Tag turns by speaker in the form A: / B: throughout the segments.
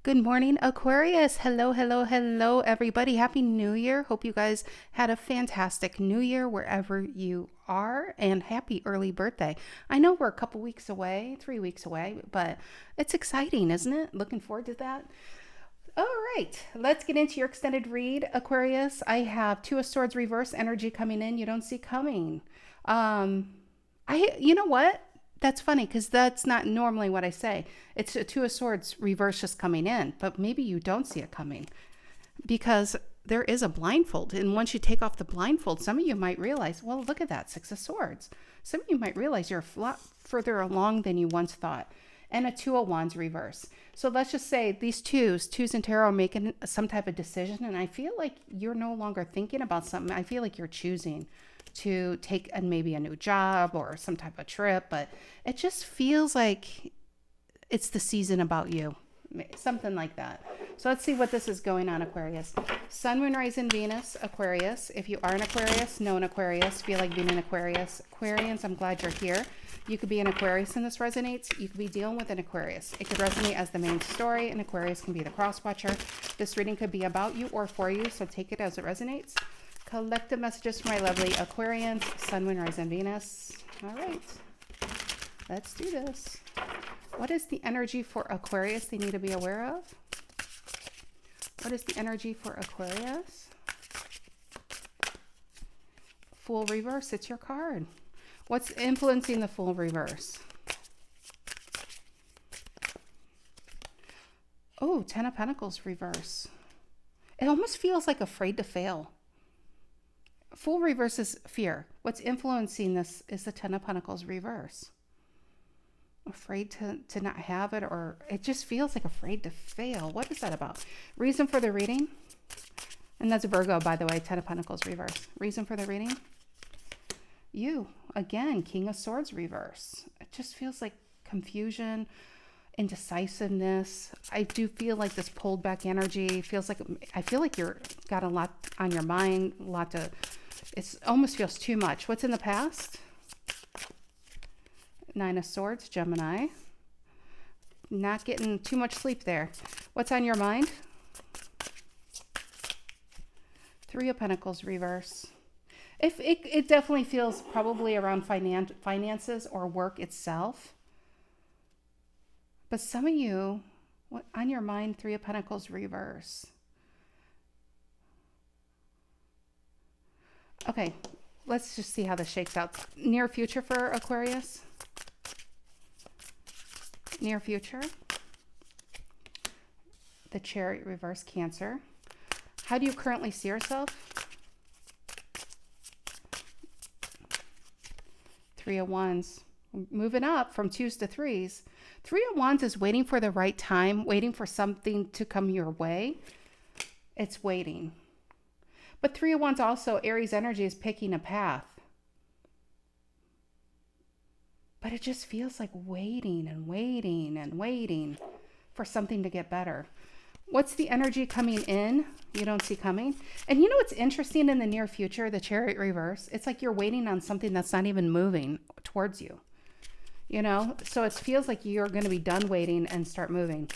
A: Good morning, Aquarius. Hello, hello, hello, everybody. Happy New Year. Hope you guys had a fantastic New Year wherever you are, and happy early birthday. I know we're a couple weeks away, 3 weeks away, but it's exciting, isn't it? Looking forward to that. All right, let's get into your extended read, Aquarius. I have Two of Swords reverse energy coming in. You don't see coming. Um, you know what? That's funny because that's not normally what I say. It's a Two of Swords reverse just coming in, but maybe you don't see it coming because there is a blindfold. And once you take off the blindfold, some of you might realize, well, look at that, Six of Swords. Some of you might realize you're a lot further along than you once thought. And a Two of Wands reverse. So let's just say these twos in tarot are making some type of decision. And I feel like you're no longer thinking about something. I feel like you're choosing to take maybe a new job or some type of trip, but it just feels like it's the season about you, something like that. So let's see what this is going on, Aquarius. Sun, Moon, Rising, Venus, Aquarius. If you are an Aquarius, know an Aquarius, feel like being an Aquarius. Aquarians, I'm glad you're here. You could be an Aquarius and this resonates. You could be dealing with an Aquarius. It could resonate as the main story. An Aquarius can be the cross watcher. This reading could be about you or for you, so take it as it resonates. Collective messages for my lovely Aquarians, Sun, Moon, Rising, Venus. All right, let's do this. What is the energy for Aquarius they need to be aware of? What is the energy for Aquarius? Fool reverse, it's your card. What's influencing the Fool reverse? Oh, Ten of Pentacles reverse. It almost feels like afraid to fail. Fool reverse is fear. What's influencing this is the Ten of Pentacles reverse. Afraid to not have it, or it just feels like afraid to fail. What is that about? Reason for the reading? And that's Virgo, by the way, Ten of Pentacles reverse. Reason for the reading? You, again, King of Swords reverse. It just feels like confusion, indecisiveness. I do feel like this pulled back energy feels like, I feel like you're got a lot on your mind, a lot to, it almost feels too much. What's in the past? Nine of Swords, Gemini. Not getting too much sleep there. What's on your mind? Three of Pentacles reverse. If it definitely feels probably around finances or work itself. But some of you, what on your mind? Three of Pentacles reverse. Okay, let's just see how this shakes out. Near future for Aquarius. Near future. The Chariot reverse, Cancer. How do you currently see yourself? Three of Wands. Moving up from twos to threes. Three of Wands is waiting for the right time, waiting for something to come your way. It's waiting. But Three of Wands also, Aries energy is picking a path. But it just feels like waiting and waiting and waiting for something to get better. What's the energy coming in? You don't see coming. And you know what's interesting in the near future, the Chariot reverse? It's like you're waiting on something that's not even moving towards you. You know? So it feels like you're going to be done waiting and start moving.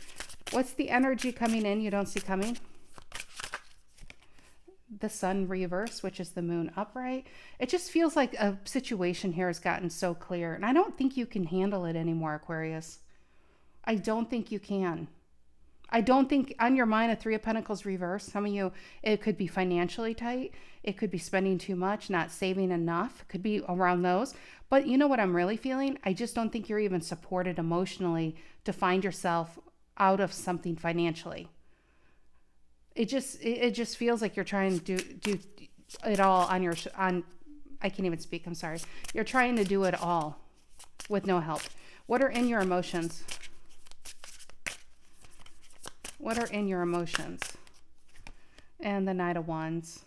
A: What's the energy coming in you don't see coming? The Sun reverse, which is the Moon upright. It just feels like a situation here has gotten so clear. And I don't think you can handle it anymore, Aquarius. I don't think you can. I don't think on your mind, a Three of Pentacles reverse. Some of you, it could be financially tight. It could be spending too much, not saving enough. It could be around those. But you know what I'm really feeling? I just don't think you're even supported emotionally to find yourself out of something financially. It just feels like you're trying to do it all on I can't even speak, I'm sorry. You're trying to do it all with no help. What are in your emotions? What are in your emotions? And the Knight of Wands.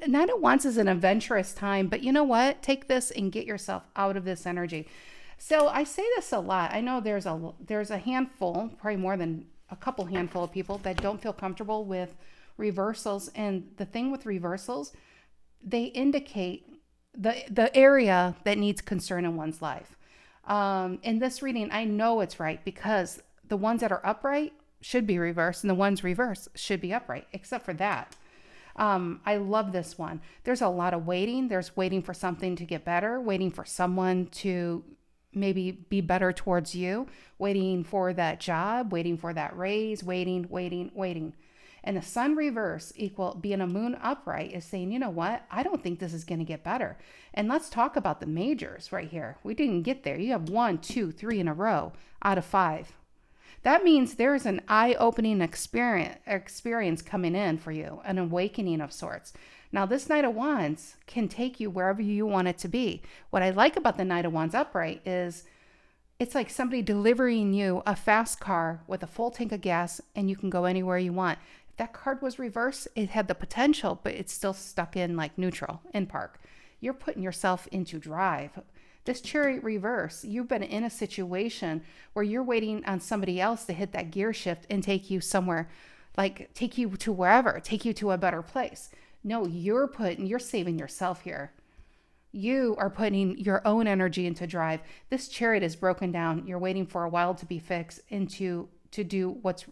A: Knight of Wands is an adventurous time, but you know what? Take this and get yourself out of this energy. So I say this a lot. I know there's a handful, probably more than a couple handful of people that don't feel comfortable with reversals. And the thing with reversals, they indicate the area that needs concern in one's life. In this reading, I know it's right because the ones that are upright should be reversed and the ones reversed should be upright, except for that. I love this one. There's a lot of waiting. There's waiting for something to get better, waiting for someone to maybe be better towards you, waiting for that job, waiting for that raise, waiting. And the sun reverse equal being a moon upright is saying, you know what? I don't think this is going to get better. And let's talk about the majors right here. We didn't get there. You have 1, 2, 3 in a row out of 5. That means there's an eye-opening experience coming in for you, an awakening of sorts. Now, this Knight of Wands can take you wherever you want it to be. What I like about the Knight of Wands upright is it's like somebody delivering you a fast car with a full tank of gas, and you can go anywhere you want. If that card was reversed, it had the potential, but it's still stuck in like neutral, in park. You're putting yourself into drive. This Chariot reverse, you've been in a situation where you're waiting on somebody else to hit that gear shift and take you somewhere, like take you to wherever, take you to a better place. No, you're saving yourself here. You are putting your own energy into drive. This Chariot is broken down. You're waiting for a while to be fixed and to do what's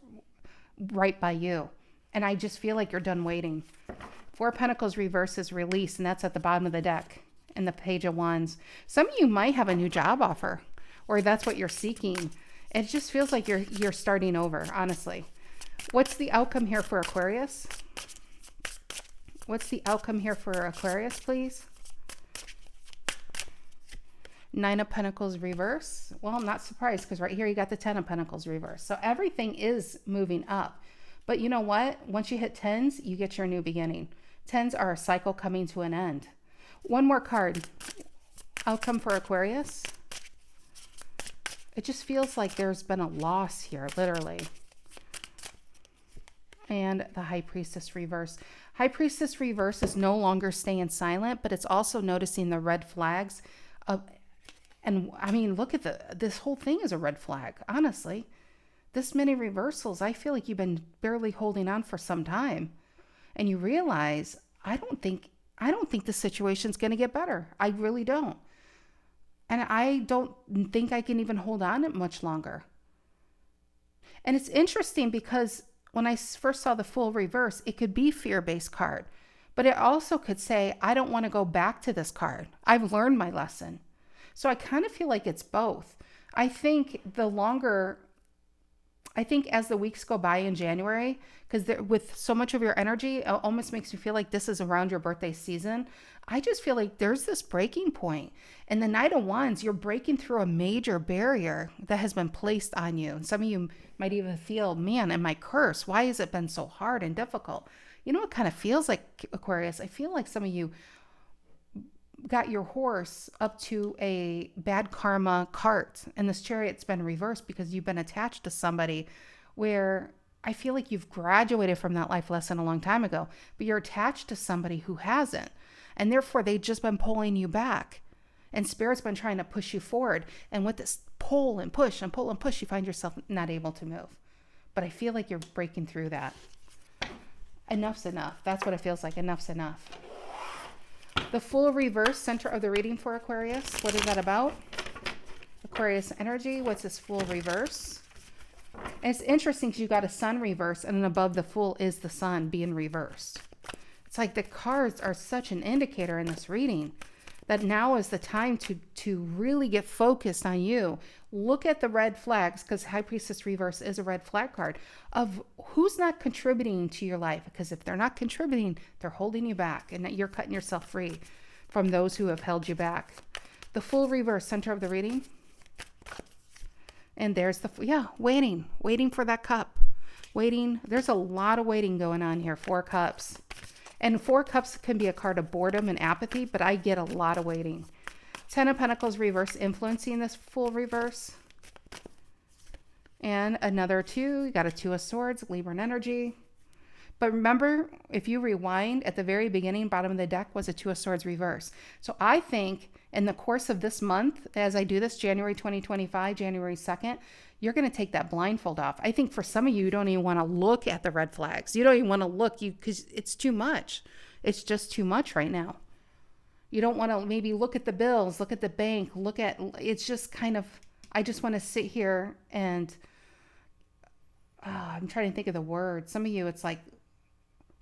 A: right by you. And I just feel like you're done waiting. 4 of Pentacles reverse is release, and that's at the bottom of the deck. And the Page of Wands. Some of you might have a new job offer, or that's what you're seeking. It just feels like you're starting over, honestly. What's the outcome here for Aquarius? What's the outcome here for Aquarius, please? 9 of Pentacles reverse. Well, I'm not surprised because right here you got the 10 of Pentacles reverse. So everything is moving up. But you know what? Once you hit 10s, you get your new beginning. 10s are a cycle coming to an end. One more card. Outcome for Aquarius. It just feels like there's been a loss here, literally. And the High Priestess reverse. High Priestess reverse is no longer staying silent, but it's also noticing the red flags. And I mean, look at this whole thing is a red flag, honestly. This many reversals, I feel like you've been barely holding on for some time. And you realize, I don't think the situation's going to get better. I really don't. And I don't think I can even hold on it much longer. And it's interesting because when I first saw the Fool reverse, it could be fear-based card. But it also could say, I don't want to go back to this card. I've learned my lesson. So I kind of feel like it's both. I think as the weeks go by in January, because with so much of your energy, it almost makes you feel like this is around your birthday season. I just feel like there's this breaking point. And the Knight of Wands, you're breaking through a major barrier that has been placed on you. And some of you might even feel, man, am I cursed? Why has it been so hard and difficult? You know what kind of feels like, Aquarius? I feel like some of you got your horse up to a bad karma cart, and this Chariot's been reversed because you've been attached to somebody where I feel like you've graduated from that life lesson a long time ago, but you're attached to somebody who hasn't, and therefore they've just been pulling you back, and Spirit's been trying to push you forward, and with this pull and push and pull and push, you find yourself not able to move. But I feel like you're breaking through that. Enough's enough. That's what it feels like. Enough's enough. The Fool reverse, center of the reading for Aquarius. What is that about? Aquarius energy. What's this Fool reverse? And it's interesting because you got a Sun reverse, and then above the Fool is the Sun being reversed. It's like the cards are such an indicator in this reading that now is the time to really get focused on you. Look at the red flags, because High Priestess reverse is a red flag card of who's not contributing to your life. Because if they're not contributing, they're holding you back, and that you're cutting yourself free from those who have held you back. The Fool reverse, center of the reading. And there's waiting for that cup. Waiting. There's a lot of waiting going on here. 4 cups. And 4 cups can be a card of boredom and apathy, but I get a lot of waiting. 10 of Pentacles reverse influencing this Fool reverse. And another 2. You got a 2 of Swords, Libran energy. But remember, if you rewind at the very beginning, bottom of the deck was a 2 of Swords reverse. So I think in the course of this month, as I do this, January 2025, January 2nd, you're going to take that blindfold off. I think for some of you, you don't even want to look at the red flags. You don't even want to look because it's too much. It's just too much right now. You don't want to maybe look at the bills, look at the bank, it's just kind of, I just want to sit here and I'm trying to think of the word. Some of you, it's like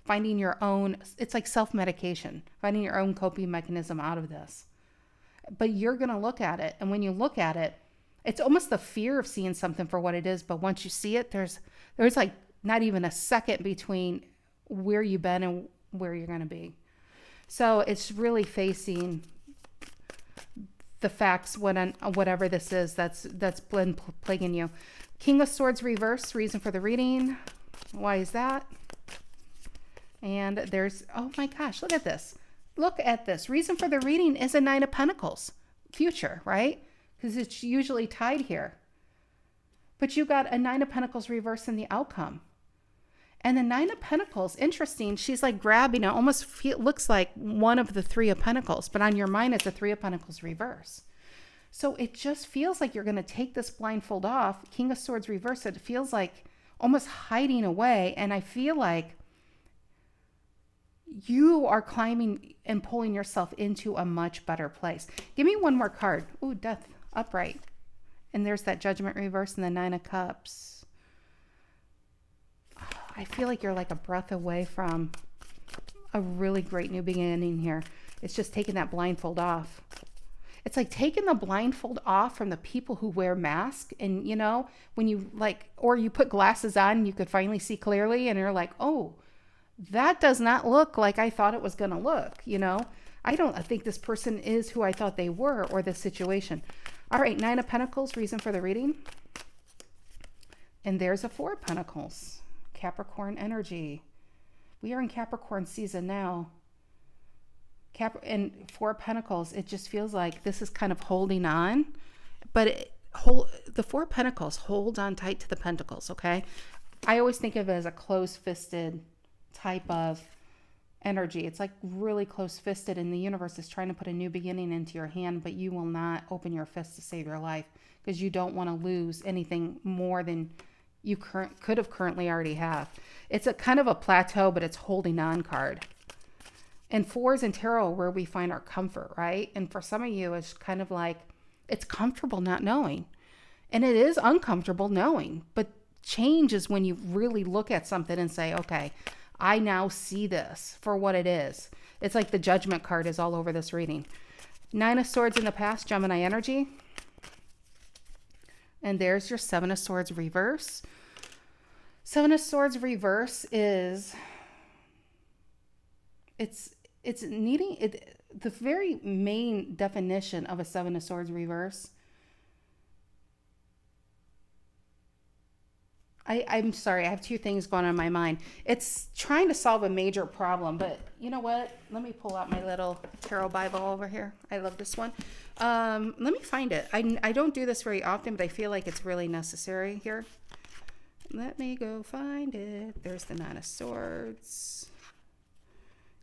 A: finding your own, it's like self-medication, finding your own coping mechanism out of this. But you're going to look at it. And when you look at it, it's almost the fear of seeing something for what it is. But once you see it, there's like not even a second between where you've been and where you're going to be. So it's really facing the facts when whatever this is that's been plaguing you. King of Swords reverse, reason for the reading. Why is that? And there's, oh my gosh, look at this. Look at this. Reason for the reading is a Nine of Pentacles. Future, right? Because it's usually tied here. But you got a Nine of Pentacles reverse in the outcome. And the Nine of Pentacles, interesting, she's like grabbing it. Almost looks like one of the Three of Pentacles. But on your mind, it's a Three of Pentacles reverse. So it just feels like you're going to take this blindfold off. King of Swords reverse, it feels like almost hiding away. And I feel like you are climbing and pulling yourself into a much better place. Give me one more card. Ooh, Death upright. And there's that Judgment reverse and the Nine of Cups. I feel like you're like a breath away from a really great new beginning here. It's just taking that blindfold off. It's like taking the blindfold off from the people who wear masks. And, you know, when you like, or you put glasses on and you could finally see clearly and you're like, oh, that does not look like I thought it was going to look, you know. I don't think this person is who I thought they were or this situation. All right, Nine of Pentacles, reason for the reading. And there's a Four of Pentacles, Capricorn energy. We are in Capricorn season now. And Four of Pentacles, it just feels like this is kind of holding on. But the Four of Pentacles hold on tight to the Pentacles, okay? I always think of it as a close-fisted type of energy. It's like really close-fisted, and the universe is trying to put a new beginning into your hand, but you will not open your fist to save your life because you don't want to lose anything more than you could have currently already have. It's a kind of a plateau, but it's holding on card. And fours in tarot where we find our comfort, right? And for some of you, it's kind of like it's comfortable not knowing. And it is uncomfortable knowing. But change is when you really look at something and say, okay, I now see this for what it is. It's like the Judgment card is all over this reading. Nine of Swords in the past, Gemini energy. And there's your Seven of Swords reverse. Seven of Swords reverse is, it's needing, the very main definition of a Seven of Swords reverse. I'm sorry, I have two things going on in my mind. It's trying to solve a major problem, but you know what? Let me pull out my little tarot Bible over here. I love this one. Let me find it. I don't do this very often, but I feel like it's really necessary here. Let me go find it. There's the Nine of Swords,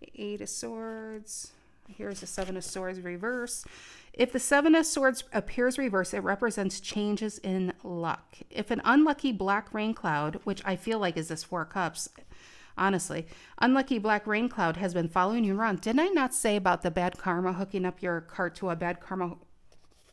A: the Eight of Swords. Here's the Seven of Swords reverse. If the Seven of Swords appears reverse, it represents changes in luck. If an unlucky black rain cloud, which I feel like is this Four of Cups, honestly, unlucky black rain cloud has been following you around. Didn't I not say about the bad karma hooking up your cart to a bad karma,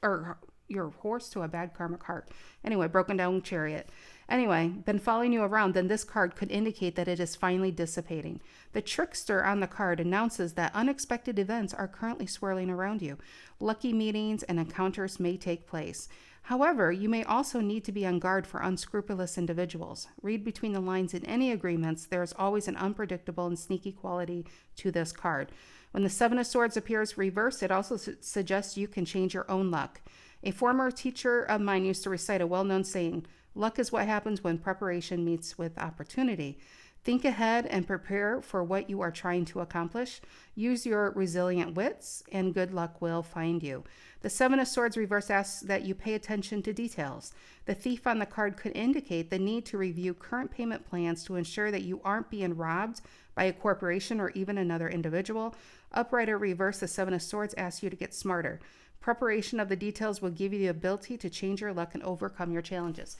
A: or your horse to a bad karma cart? Anyway, broken down chariot. Anyway, been following you around, then this card could indicate that it is finally dissipating. The trickster on the card announces that unexpected events are currently swirling around you. Lucky meetings and encounters may take place. However, you may also need to be on guard for unscrupulous individuals. Read between the lines in any agreements. There is always an unpredictable and sneaky quality to this card. When the Seven of Swords appears reversed, it also suggests you can change your own luck. A former teacher of mine used to recite a well-known saying, "Luck is what happens when preparation meets with opportunity." Think ahead and prepare for what you are trying to accomplish. Use your resilient wits and good luck will find you. The Seven of Swords reverse asks that you pay attention to details. The thief on the card could indicate the need to review current payment plans to ensure that you aren't being robbed by a corporation or even another individual. Upright or reverse, the Seven of Swords asks you to get smarter. Preparation of the details will give you the ability to change your luck and overcome your challenges.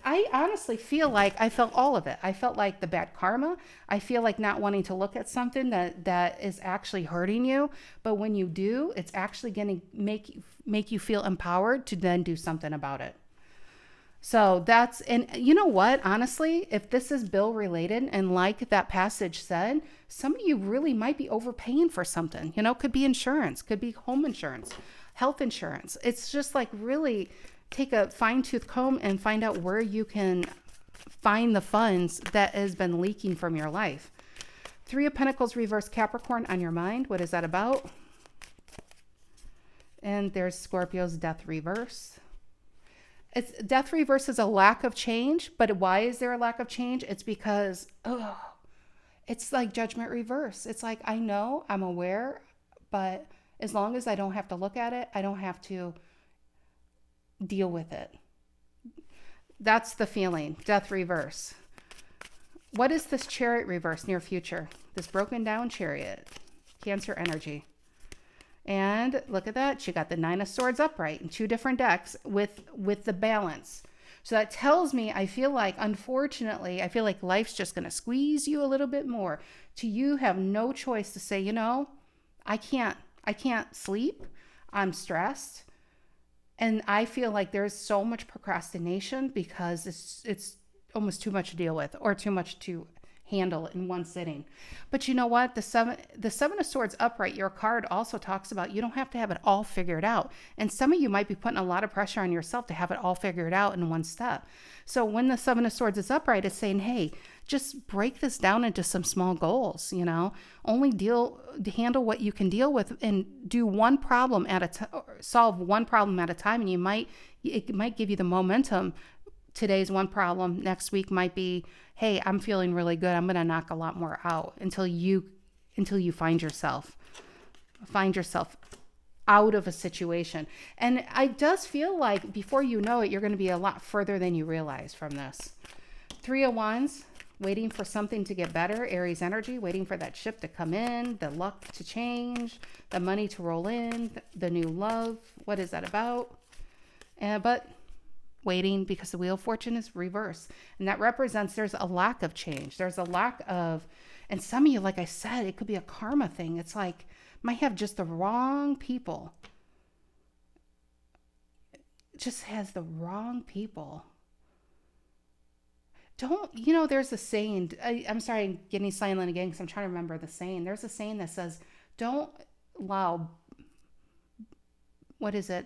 A: I honestly feel like I felt all of it. I felt like the bad karma. I feel like not wanting to look at something that is actually hurting you. But when you do, it's actually going to make you feel empowered to then do something about it. So that's, and you know what, honestly, if this is bill related and like that passage said, some of you really might be overpaying for something, could be insurance, could be home insurance, health insurance. It's just like really take a fine tooth comb and find out where you can find the funds that has been leaking from your life. Three of Pentacles reverse Capricorn on your mind. What is that about? And there's Scorpio's death reverse. It's death reverse is a lack of change, but why is there a lack of change? It's because, it's like judgment reverse. It's like, I know, I'm aware, but as long as I don't have to look at it, I don't have to deal with it. That's the feeling, death reverse. What is this Chariot reverse, near future? This broken down Chariot, Cancer energy. And look at that. She got the Nine of Swords upright in two different decks with the balance. So that tells me, I feel like, unfortunately, I feel like life's just going to squeeze you a little bit more. To you have no choice to say, I can't sleep. I'm stressed. And I feel like there's so much procrastination because it's almost too much to deal with or too much to handle in one sitting. But you know what? The seven of Swords upright, your card also talks about you don't have to have it all figured out. And some of you might be putting a lot of pressure on yourself to have it all figured out in one step. So when the Seven of Swords is upright, it's saying, hey, just break this down into some small goals, handle what you can deal with and do one problem solve one problem at a time. And it might give you the momentum. Today's one problem. Next week might be, hey, I'm feeling really good. I'm going to knock a lot more out until you find yourself out of a situation. And it does feel like before you know it, you're going to be a lot further than you realize from this. Three of Wands, waiting for something to get better. Aries energy, waiting for that ship to come in, the luck to change, the money to roll in, the new love. What is that about? But waiting because the Wheel of Fortune is reversed. And that represents there's a lack of change. There's a lack of, and some of you, like I said, it could be a karma thing. It's like, might have just the wrong people. It just has the wrong people. There's a saying, I'm sorry, I'm getting silent again because I'm trying to remember the saying. There's a saying that says, don't allow, what is it?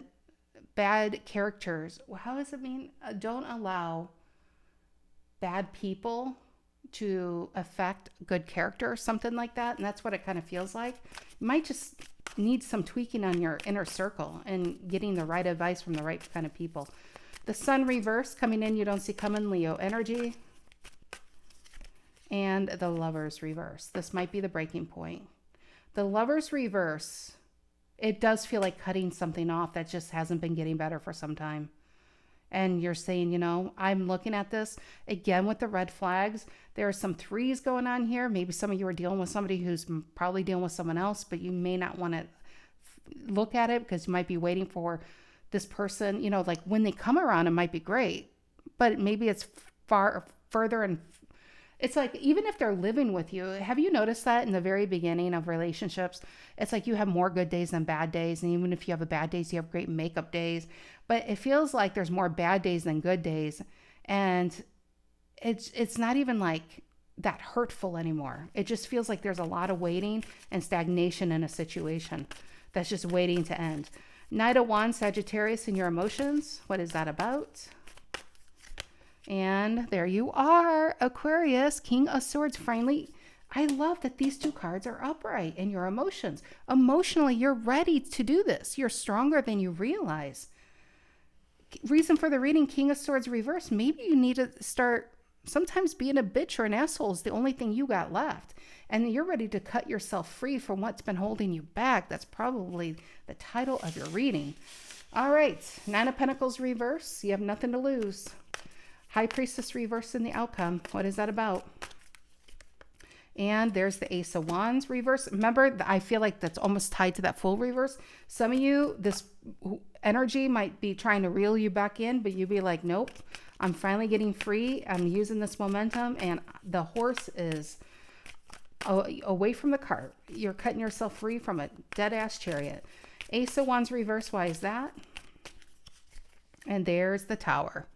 A: Bad characters. How does it mean? Don't allow bad people to affect good character or something like that. And that's what it kind of feels like. You might just need some tweaking on your inner circle and getting the right advice from the right kind of people. The Sun reverse coming in, you don't see coming, Leo energy. And the Lovers reverse. This might be the breaking point. The Lovers reverse, it does feel like cutting something off that just hasn't been getting better for some time. And you're saying, I'm looking at this again with the red flags. There are some threes going on here. Maybe some of you are dealing with somebody who's probably dealing with someone else, but you may not want to look at it because you might be waiting for this person, like when they come around, it might be great, but maybe it's far further. And it's like, even if they're living with you, have you noticed that in the very beginning of relationships, it's like you have more good days than bad days. And even if you have a bad days, you have great makeup days, but it feels like there's more bad days than good days. And it's not even like that hurtful anymore. It just feels like there's a lot of waiting and stagnation in a situation that's just waiting to end. Knight of Wands, Sagittarius, and your emotions. What is that about? And there you are, Aquarius, King of Swords. Finally, I love that these two cards are upright in your emotions. Emotionally, you're ready to do this. You're stronger than you realize. Reason for the reading, King of Swords reverse. Maybe you need to start sometimes being a bitch or an asshole is the only thing you got left. And you're ready to cut yourself free from what's been holding you back. That's probably the title of your reading. All right. Nine of Pentacles reverse. You have nothing to lose. High Priestess reverse in the outcome. What is that about? And there's the Ace of Wands reverse. Remember, I feel like that's almost tied to that full reverse. Some of you, this energy might be trying to reel you back in, but you'd be like, nope, I'm finally getting free. I'm using this momentum. And the horse is away from the cart. You're cutting yourself free from a dead-ass chariot. Ace of Wands reverse. Why is that? And there's the Tower.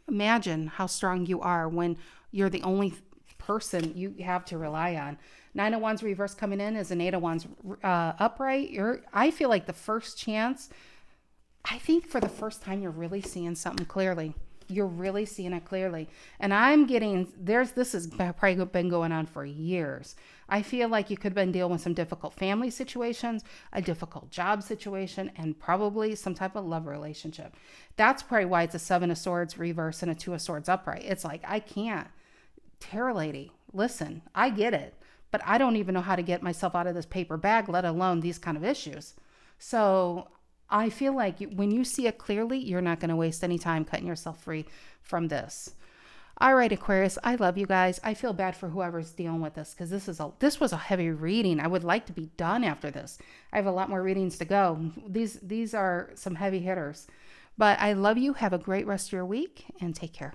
A: Imagine how strong you are when you're the only person you have to rely on. Nine of Wands reverse coming in is an Eight of Wands upright. I feel like the first chance, I think for the first time, you're really seeing something clearly. You're really seeing it clearly. And I'm getting, this has probably been going on for years. I feel like you could have been dealing with some difficult family situations, a difficult job situation, and probably some type of love relationship. That's probably why it's a Seven of Swords reverse and a Two of Swords upright. It's like, I can't. Tarot lady, listen, I get it, but I don't even know how to get myself out of this paper bag, let alone these kind of issues. So I feel like when you see it clearly, you're not going to waste any time cutting yourself free from this. All right, Aquarius, I love you guys. I feel bad for whoever's dealing with this because this was a heavy reading. I would like to be done after this. I have a lot more readings to go. These are some heavy hitters. But I love you. Have a great rest of your week and take care.